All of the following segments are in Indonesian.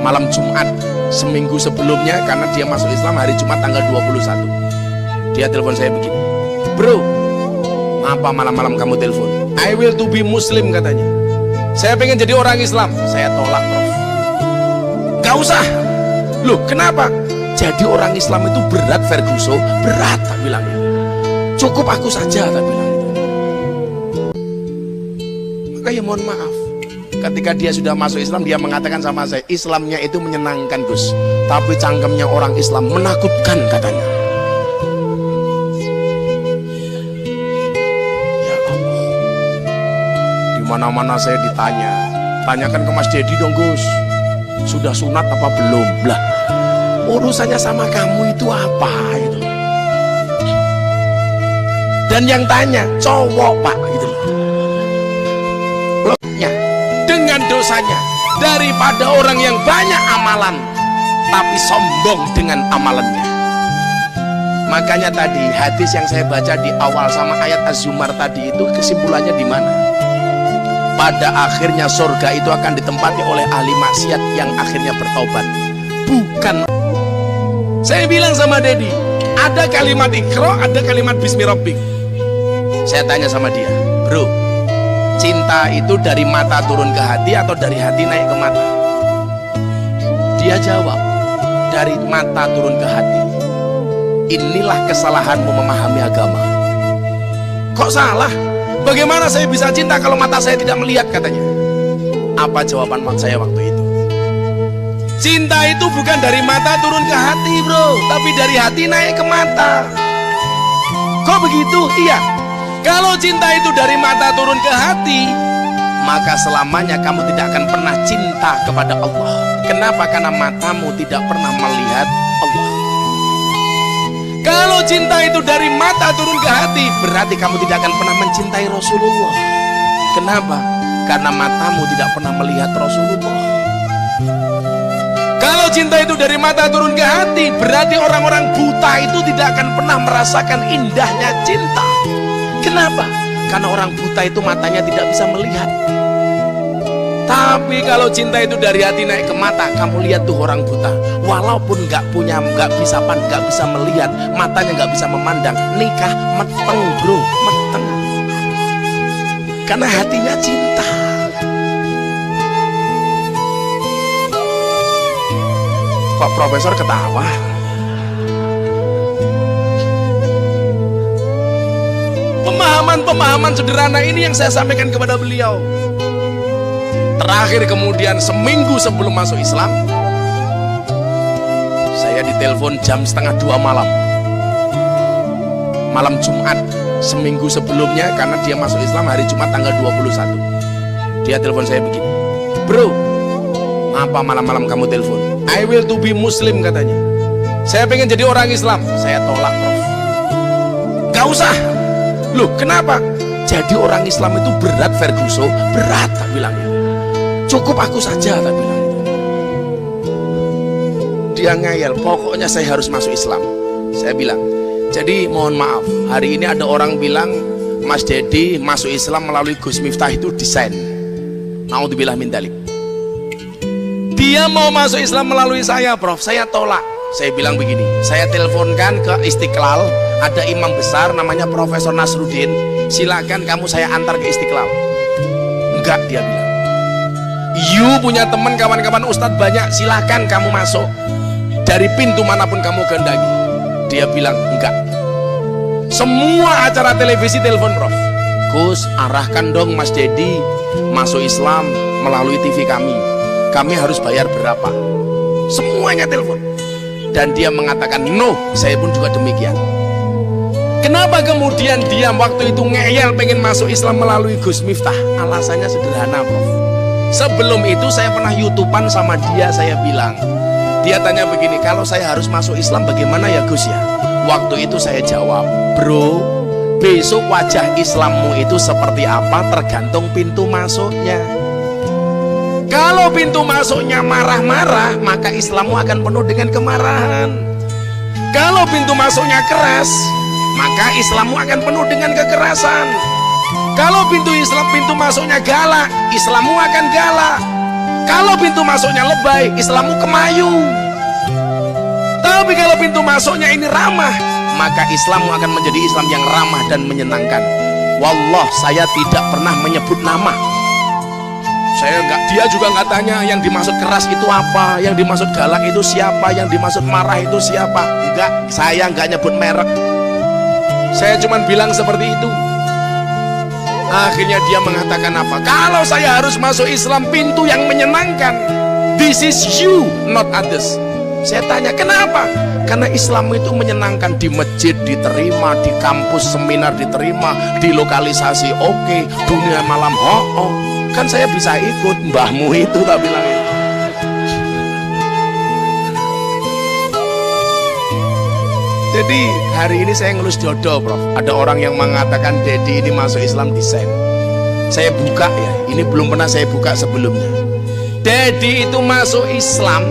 malam Jumat seminggu sebelumnya, karena dia masuk Islam hari Jumat tanggal 21. Dia telepon saya begini, bro, apa malam-malam kamu telepon? I will to be Muslim katanya. Saya pengen jadi orang Islam. Saya tolak, Prof. Gak usah. Loh, kenapa? Jadi orang Islam itu berat, Ferguson. Berat, tak bilangnya. Cukup aku saja, tak bilang. Maka ya mohon maaf, ketika dia sudah masuk Islam, dia mengatakan sama saya, Islamnya itu menyenangkan, Gus, tapi cangkemnya orang Islam menakutkan, katanya. Ya Allah, dimana-mana saya ditanya, tanyakan ke Mas Dedi dong, Gus, sudah sunat apa belum? Lah, urusannya sama kamu itu apa itu? Dan yang tanya cowok, Pak, gitu loh. Dengan dosanya daripada orang yang banyak amalan tapi sombong dengan amalannya. Makanya tadi hadis yang saya baca di awal sama ayat Az-Zumar tadi itu kesimpulannya di mana? Pada akhirnya surga itu akan ditempati oleh ahli maksiat yang akhirnya bertobat. Bukan. Saya bilang sama Dedi, ada kalimat Iqra, ada kalimat Bismi Rabbik. Saya tanya sama dia, bro, cinta itu dari mata turun ke hati atau dari hati naik ke mata? Dia jawab, dari mata turun ke hati. Inilah kesalahanmu memahami agama. Kok salah? Bagaimana saya bisa cinta kalau mata saya tidak melihat, katanya. Apa jawaban saya waktu itu? Cinta itu bukan dari mata turun ke hati, bro, tapi dari hati naik ke mata. Kok begitu? Iya. Kalau cinta itu dari mata turun ke hati, maka selamanya kamu tidak akan pernah cinta kepada Allah. Kenapa? Karena matamu tidak pernah melihat Allah. Kalau cinta itu dari mata turun ke hati, berarti kamu tidak akan pernah mencintai Rasulullah. Kenapa? Karena matamu tidak pernah melihat Rasulullah. Kalau cinta itu dari mata turun ke hati, berarti orang-orang buta itu tidak akan pernah merasakan indahnya cinta. Kenapa? Karena orang buta itu matanya tidak bisa melihat. Tapi kalau cinta itu dari hati naik ke mata, kamu lihat tuh orang buta, walaupun nggak bisa melihat, matanya nggak bisa memandang, nikah meteng, bro, meteng. Karena hatinya cinta. Kok profesor ketawa? Pemahaman sederhana ini yang saya sampaikan kepada beliau. Terakhir kemudian seminggu sebelum masuk Islam, saya ditelepon jam 1:30 malam. Malam Jumat seminggu sebelumnya, karena dia masuk Islam hari Jumat tanggal 21. Dia telepon saya begini, bro, apa malam-malam kamu telepon? I will to be Muslim, katanya. Saya pengen jadi orang Islam. Saya tolak, Prof. Gak usah. Loh, kenapa? Jadi orang Islam itu berat, Ferguson. Berat, tak bilangnya. Cukup aku saja, tak bilang. Dia ngeyel, pokoknya saya harus masuk Islam. Saya bilang, jadi mohon maaf, hari ini ada orang bilang Mas Dedi masuk Islam melalui Gus Miftah itu desain. Naudzubillah min dzalik. Dia mau masuk Islam melalui saya, Prof. Saya tolak. Saya bilang begini, saya teleponkan ke Istiqlal, ada imam besar namanya Profesor Nasruddin, silakan kamu saya antar ke Istiqlal. Enggak, dia bilang. You punya teman, kawan-kawan ustadz banyak, silakan kamu masuk dari pintu manapun kamu kehendaki. Dia bilang enggak. Semua acara televisi telepon, Prof. Gus, arahkan dong Mas Dedi masuk Islam melalui TV kami. Kami harus bayar berapa? Semuanya telepon. Dan dia mengatakan no, saya pun juga demikian. Kenapa kemudian dia waktu itu ngeyel pengen masuk Islam melalui Gus Miftah? Alasannya sederhana, Prof. Sebelum itu saya pernah YouTubean sama dia, saya bilang, dia tanya begini, kalau saya harus masuk Islam bagaimana ya Gus ya? Waktu itu saya jawab, bro, besok wajah Islammu itu seperti apa tergantung pintu masuknya. Kalau pintu masuknya marah-marah, maka Islammu akan penuh dengan kemarahan. Kalau pintu masuknya keras, maka Islammu akan penuh dengan kekerasan. Kalau pintu masuknya galak, Islammu akan galak. Kalau pintu masuknya lebay, Islammu kemayu. Tapi kalau pintu masuknya ini ramah, maka Islammu akan menjadi Islam yang ramah dan menyenangkan. Wallah, saya tidak pernah menyebut nama. Dia juga nggak tanya yang dimaksud keras itu apa, yang dimaksud galak itu siapa, yang dimaksud marah itu siapa. Enggak, saya nggak nyebut merek. Saya cuma bilang seperti itu. Akhirnya dia mengatakan apa? Kalau saya harus masuk Islam, pintu yang menyenangkan. This is you, not others. Saya tanya, kenapa? Karena Islam itu menyenangkan. Di masjid diterima, di kampus seminar diterima, di lokalisasi oke, dunia malam oh. Kan saya bisa ikut mbahmu itu, tak bilang. Jadi hari ini saya ngelus jodoh, Prof. Ada orang yang mengatakan Dedi ini masuk Islam desain. Saya buka ya, ini belum pernah saya buka sebelumnya. Dedi itu masuk Islam,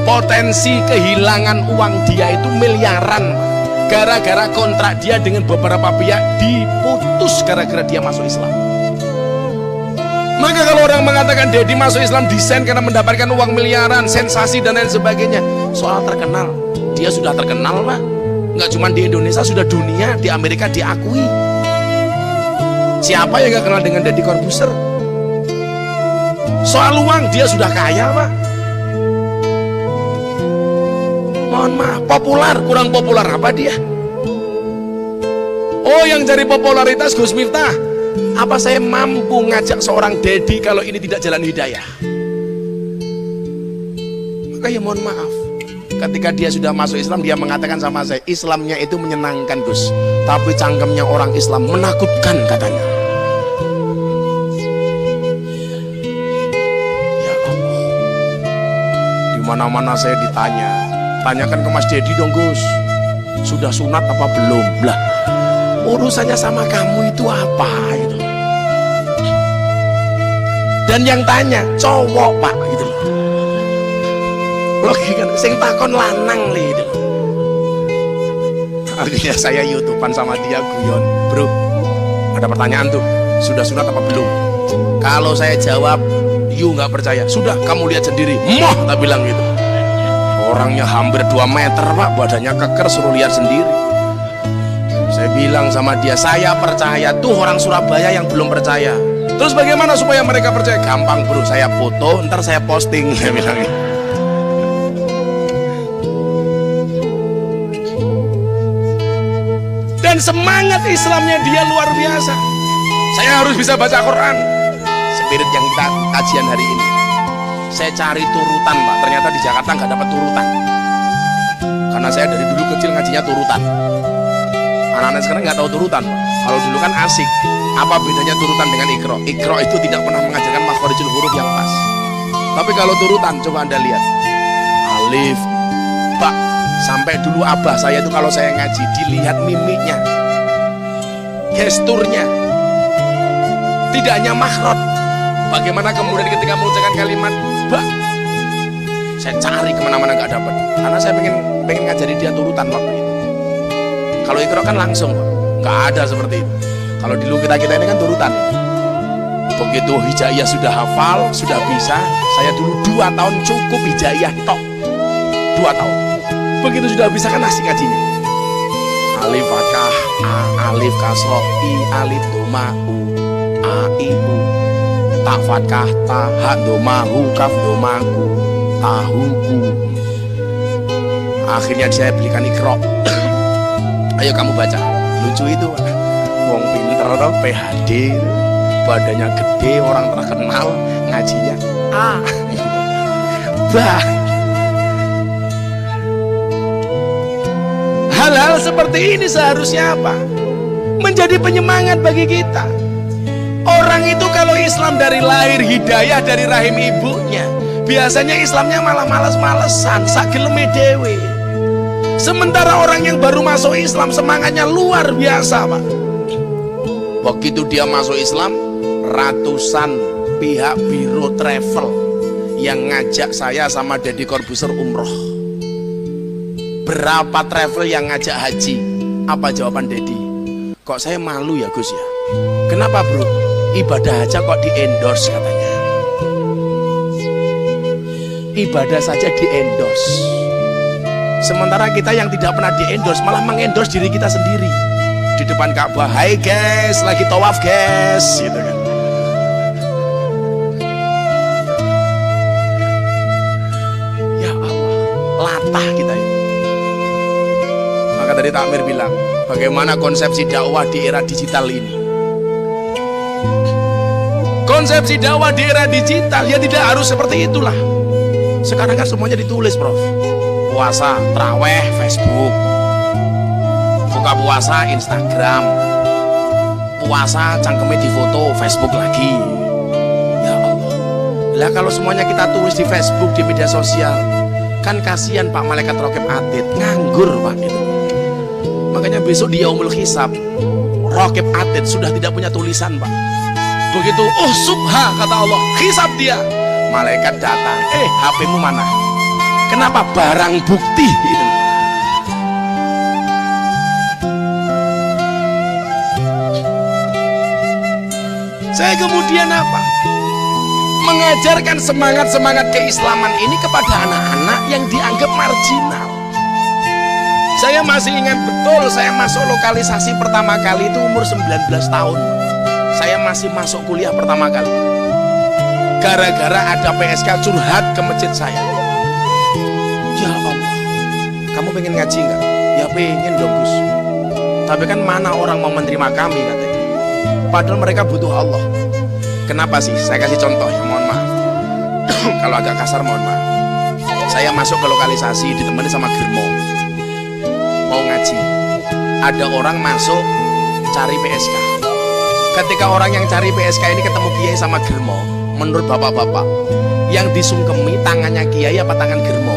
potensi kehilangan uang dia itu miliaran. Gara-gara kontrak dia dengan beberapa pihak diputus gara-gara dia masuk Islam. Maka kalau orang mengatakan Dedi masuk Islam desain karena mendapatkan uang miliaran, sensasi dan lain sebagainya, soal terkenal, dia sudah terkenal, Pak. Nggak cuma di Indonesia, sudah dunia, di Amerika diakui. Siapa yang nggak kenal dengan Deddy Corbuzier? Soal uang, dia sudah kaya, Pak. Mohon maaf, populer, kurang populer apa dia? Oh, yang cari popularitas Gus Miftah. Apa saya mampu ngajak seorang Dedi kalau ini tidak jalan hidayah? Maka ya mohon maaf, ketika dia sudah masuk Islam, dia mengatakan sama saya, Islamnya itu menyenangkan, Gus, tapi cangkemnya orang Islam menakutkan, katanya. Ya Allah, di mana-mana saya ditanya, tanyakan ke Mas Dedi dong, Gus, sudah sunat apa belum? Lah, urusannya sama kamu itu apa itu? Dan yang tanya cowok, Pak, gitu loh. Logika sing takon lanang li gitu. Akhirnya saya YouTubean sama dia, guyon, bro, ada pertanyaan tuh, sudah sunat apa belum? Kalau saya jawab you nggak percaya, sudah kamu lihat sendiri, moh, tak bilang gitu. Orangnya hampir 2 meter, Pak, badannya keker, suruh lihat sendiri. Saya bilang sama dia, saya percaya, tuh orang Surabaya yang belum percaya. Terus bagaimana supaya mereka percaya? Gampang, bro, saya foto, ntar saya posting, saya bilang. Dan semangat Islamnya dia luar biasa. Saya harus bisa baca Quran. Spirit yang kita kajian hari ini, saya cari turutan, Pak. Ternyata di Jakarta nggak dapat turutan. Karena saya dari dulu kecil ngajinya turutan. Anak-anak sekarang nggak tahu turutan, Pak. Kalau dulu kan asik. Apa bedanya turutan dengan ikro? Ikro itu tidak pernah mengajarkan makhorijul huruf yang pas. Tapi kalau turutan, coba Anda lihat. Alif, ba. Sampai dulu abah saya itu kalau saya ngaji, dilihat mimiknya, gesturnya. Tidak hanya makhraj. Bagaimana kemudian ketika mengucapkan kalimat ba, saya cari kemana-mana nggak dapat. Karena saya pengen ngajari dia turutan waktu itu. Kalau ikro kan langsung, nggak ada seperti itu. Kalau dulu kita ini kan turutan. Begitu hijaiyah sudah hafal, sudah bisa. Saya dulu 2 tahun cukup hijaiyah tok. 2 tahun. Begitu sudah bisa kan asik ngajinya. Alif fathah, a, alif kasroh, i, alif doma, u, a, i, u. Ta fathah, ta, ha doma, hu, kaf doma, ku, tahu, ku. Akhirnya saya belikan ikro. Ayo kamu baca. Lucu itu, Pak. Wong pinter, PhD, badannya gede, orang terkenal, ngajinya A, bah. Hal-hal seperti ini seharusnya apa? Menjadi penyemangat bagi kita. Orang itu kalau Islam dari lahir, hidayah dari rahim ibunya, biasanya Islamnya malah males-malesan, sageleme dewe. Sementara orang yang baru masuk Islam semangatnya luar biasa, Pak. Begitu dia masuk Islam, ratusan pihak biro travel yang ngajak saya sama Deddy Corbuzier umroh. Berapa travel yang ngajak haji? Apa jawaban Deddy? Kok saya malu ya, Gus ya? Kenapa, bro? Ibadah aja kok di endorse katanya. ibadah saja di-endorse. Sementara kita yang tidak pernah di-endorse malah mengendorse diri kita sendiri di depan Ka'bah. Hai guys, lagi tawaf guys, gitu kan. Ya Allah, latah kita ini. Maka tadi Takmir bilang, bagaimana konsepsi dakwah di era digital ini? Konsepsi dakwah di era digital ya tidak harus seperti itulah. Sekarang kan semuanya ditulis, Prof. Puasa, traweh, Facebook. Buka puasa, Instagram. Puasa, cangkemnya di foto, Facebook lagi. Ya Allah. Lah kalau semuanya kita tulis di Facebook, di media sosial, kan kasihan Pak Malaikat Raqib Atid, nganggur Pak itu. Makanya besok di Yaumul Hisab, Raqib Atid sudah tidak punya tulisan Pak. Begitu, oh subha kata Allah, hisab dia. Malaikat datang, HP-mu mana? Kenapa? Barang bukti gitu. Saya kemudian apa? Mengajarkan semangat-semangat keislaman ini kepada anak-anak yang dianggap marginal. Saya masih ingat betul, saya masuk lokalisasi pertama kali itu umur 19 tahun. Saya masih masuk kuliah pertama kali. Gara-gara ada PSK curhat ke masjid saya. Ya Allah, kamu pengen ngaji nggak? Ya pengen dong Gus. Tapi kan mana orang mau menerima kami katanya. Padahal mereka butuh Allah. Kenapa sih? Saya kasih contoh ya, mohon maaf. Kalau agak kasar mohon maaf. Saya masuk ke lokalisasi ditemani sama Germo. Mau ngaji. Ada orang masuk cari PSK. Ketika orang yang cari PSK ini ketemu Kiai sama Germo, menurut bapak-bapak, yang disungkemi tangannya Kiai apa tangan Germo?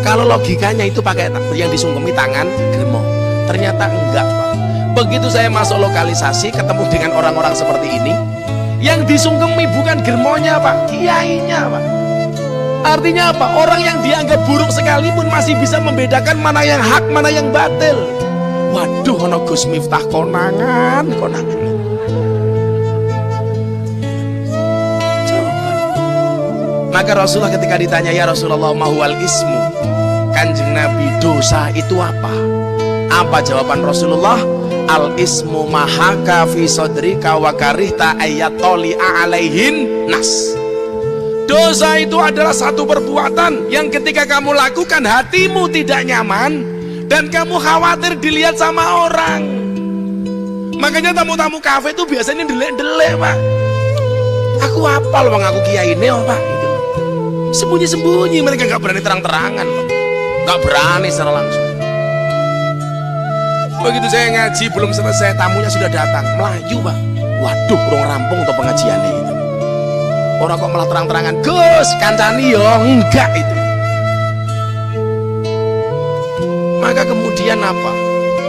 Kalau logikanya itu pakai yang disungkemi tangan Germo. Ternyata enggak Pak. Begitu saya masuk lokalisasi ketemu dengan orang-orang seperti ini, yang disungkemi bukan Germonya Pak, Kiainya Pak. Artinya apa? Orang yang dianggap buruk sekalipun masih bisa membedakan mana yang hak, mana yang batil. Waduh, ono Gus Miftah konangan. Coba. Maka Rasulullah ketika ditanya, ya Rasulullah, mahuwal ismu, Kanjeng Nabi, dosa itu apa? Apa jawaban Rasulullah? Al ismu mahaka fi sodrika wa karihta ayatoli alaihin nas. Dosa itu adalah satu perbuatan yang ketika kamu lakukan hatimu tidak nyaman dan kamu khawatir dilihat sama orang. Makanya tamu-tamu kafe itu biasanya delek-delek Pak. Aku hafal bang, aku kiai neo Pak gitu. Sembunyi-sembunyi, mereka gak berani terang-terangan Pak. Gak berani secara langsung. Begitu saya ngaji belum selesai, tamunya sudah datang, melayu Pak. Waduh, kurang rampung untuk pengajiannya itu. Orang kok malah terang-terangan, Gus kancani yo, enggak itu. Maka kemudian apa?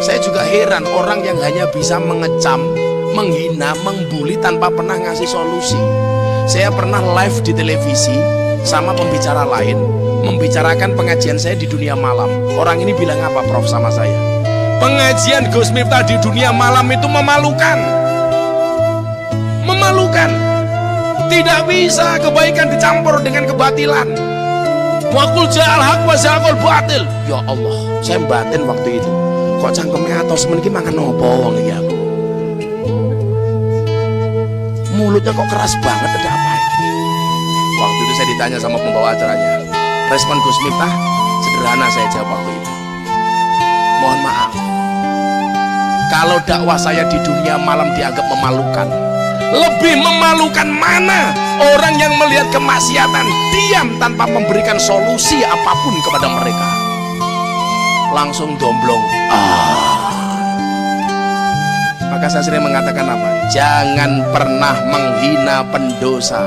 Saya juga heran orang yang hanya bisa mengecam, menghina, membuli tanpa pernah ngasih solusi. Saya pernah live di televisi sama pembicara lain, membicarakan pengajian saya di dunia malam. Orang ini bilang apa Prof sama saya? Pengajian Gus Miftah di dunia malam itu memalukan. Memalukan. Tidak bisa kebaikan dicampur dengan kebatilan. Wakul ja'al haq wa zaqul batil. Ya Allah, saya batin waktu itu. Kok cangkemnya atau semeniki makan nopo wong iki aku. Mulutnya kok keras banget, ada apa ini? Waktu itu saya ditanya sama pembawa acaranya. Respon Gus Miftah sederhana, saya jawab waktu itu. Mohon maaf. Kalau dakwah saya di dunia malam dianggap memalukan, lebih memalukan mana orang yang melihat kemaksiatan diam tanpa memberikan solusi apapun kepada mereka, langsung domblong. Maka saya sering mengatakan apa? Jangan pernah menghina pendosa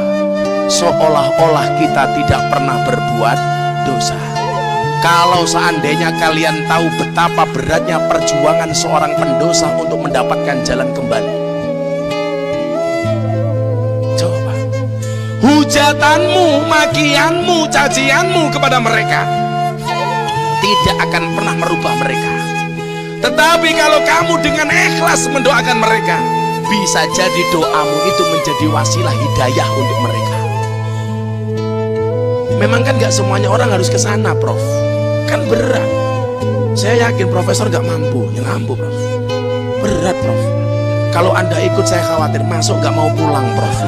seolah-olah kita tidak pernah berbuat dosa. Kalau seandainya kalian tahu betapa beratnya perjuangan seorang pendosa untuk mendapatkan jalan kembali, coba hujatanmu, makianmu, cacianmu kepada mereka tidak akan pernah merubah mereka. Tetapi kalau kamu dengan ikhlas mendoakan mereka, bisa jadi doamu itu menjadi wasilah hidayah untuk mereka. Memang kan nggak semuanya orang harus ke sana, Prof. Kan berat. Saya yakin profesor nggak mampu, ya mampu, Prof. Berat, Prof. Kalau Anda ikut saya khawatir masuk nggak mau pulang, Prof.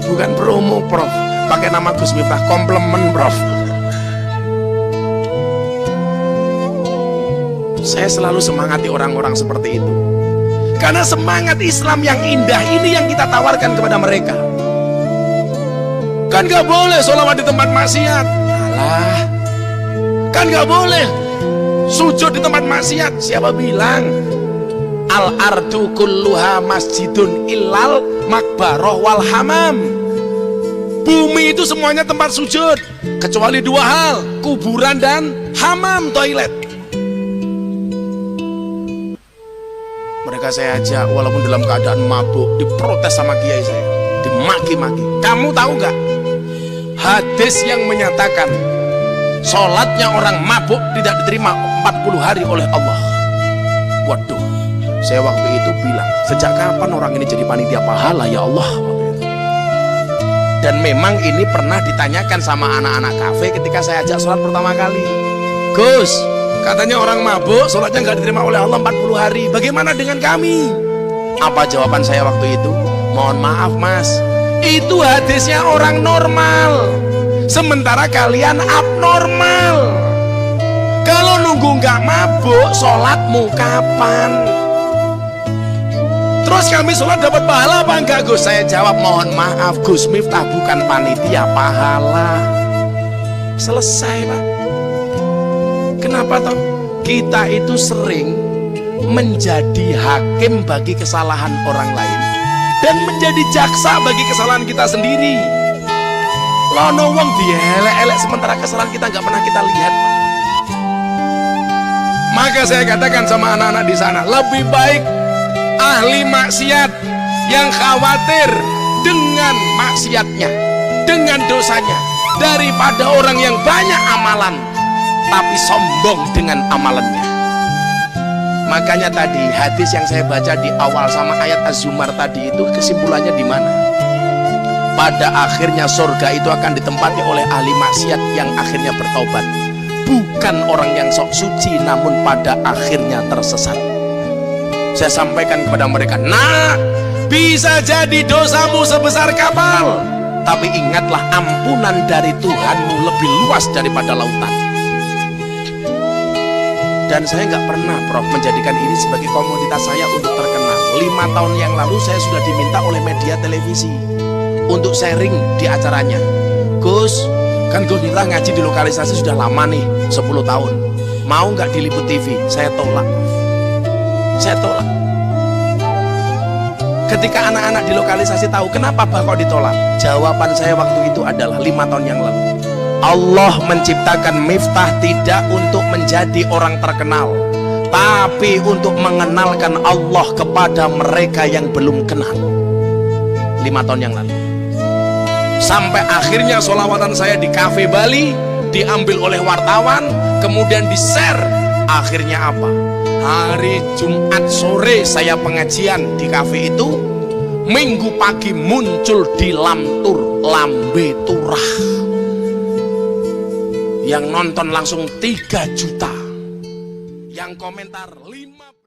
Bukan promo, Prof. Pakai nama Gus Miftah, komplement, Prof. Saya selalu semangati orang-orang seperti itu. Karena semangat Islam yang indah ini yang kita tawarkan kepada mereka. Kan gak boleh sholawat di tempat maksiat. Alah. Kan gak boleh sujud di tempat maksiat. Siapa bilang? Al-ardu kulluha masjidun illal makbaroh wal hamam. Bumi itu semuanya tempat sujud, kecuali dua hal, kuburan dan hamam, toilet. Mereka saya ajak walaupun dalam keadaan mabuk, diprotes sama kiai saya, dimaki-maki. Kamu tahu nggak hadis yang menyatakan sholatnya orang mabuk tidak diterima 40 hari oleh Allah? Waduh, saya waktu itu bilang, sejak kapan orang ini jadi panitia pahala ya Allah? Dan memang ini pernah ditanyakan sama anak-anak kafe ketika saya ajak sholat pertama kali. Gus, katanya orang mabuk sholatnya nggak diterima oleh Allah 40 hari, bagaimana dengan kami? Apa jawaban saya waktu itu? Mohon maaf mas, itu hadisnya orang normal, sementara kalian abnormal. Kalau nunggu nggak mabuk, sholatmu kapan? Terus kami sholat dapat pahala apa enggak, Gus? Saya jawab, mohon maaf Gus Miftah bukan panitia pahala. Selesai, Pak. Kenapa toh? Kita itu sering menjadi hakim bagi kesalahan orang lain dan menjadi jaksa bagi kesalahan kita sendiri. Lono wong dielek-elek sementara kesalahan kita nggak pernah kita lihat, Pak. Maka saya katakan sama anak-anak di sana, lebih baik ahli maksiat yang khawatir dengan maksiatnya, dengan dosanya, daripada orang yang banyak amalan tapi sombong dengan amalannya. Makanya tadi hadis yang saya baca di awal sama ayat Az-Zumar tadi itu kesimpulannya di mana? Pada akhirnya surga itu akan ditempati oleh ahli maksiat yang akhirnya bertaubat, bukan orang yang sok suci namun pada akhirnya tersesat. Saya sampaikan kepada mereka, nah bisa jadi dosamu sebesar kapal, tapi ingatlah ampunan dari Tuhanmu lebih luas daripada lautan. Dan saya nggak pernah, Prof, menjadikan ini sebagai komoditas saya untuk terkenal. 5 tahun yang lalu saya sudah diminta oleh media televisi untuk sharing di acaranya. Gus, kan Gus Miftah ngaji di lokalisasi sudah lama nih, 10 tahun. Mau nggak diliput TV? Saya tolak. Saya tolak. Ketika anak-anak di lokalisasi tahu kenapa Bah kok ditolak, jawaban saya waktu itu adalah 5 tahun yang lalu. Allah menciptakan Miftah tidak untuk menjadi orang terkenal, tapi untuk mengenalkan Allah kepada mereka yang belum kenal. 5 tahun yang lalu. Sampai akhirnya sholawatan saya di Cafe Bali diambil oleh wartawan, kemudian di-share. Akhirnya apa? Hari Jumat sore saya pengajian di kafe itu, Minggu pagi muncul di Lamtur Lambe Turah, yang nonton langsung 3 juta, yang komentar 5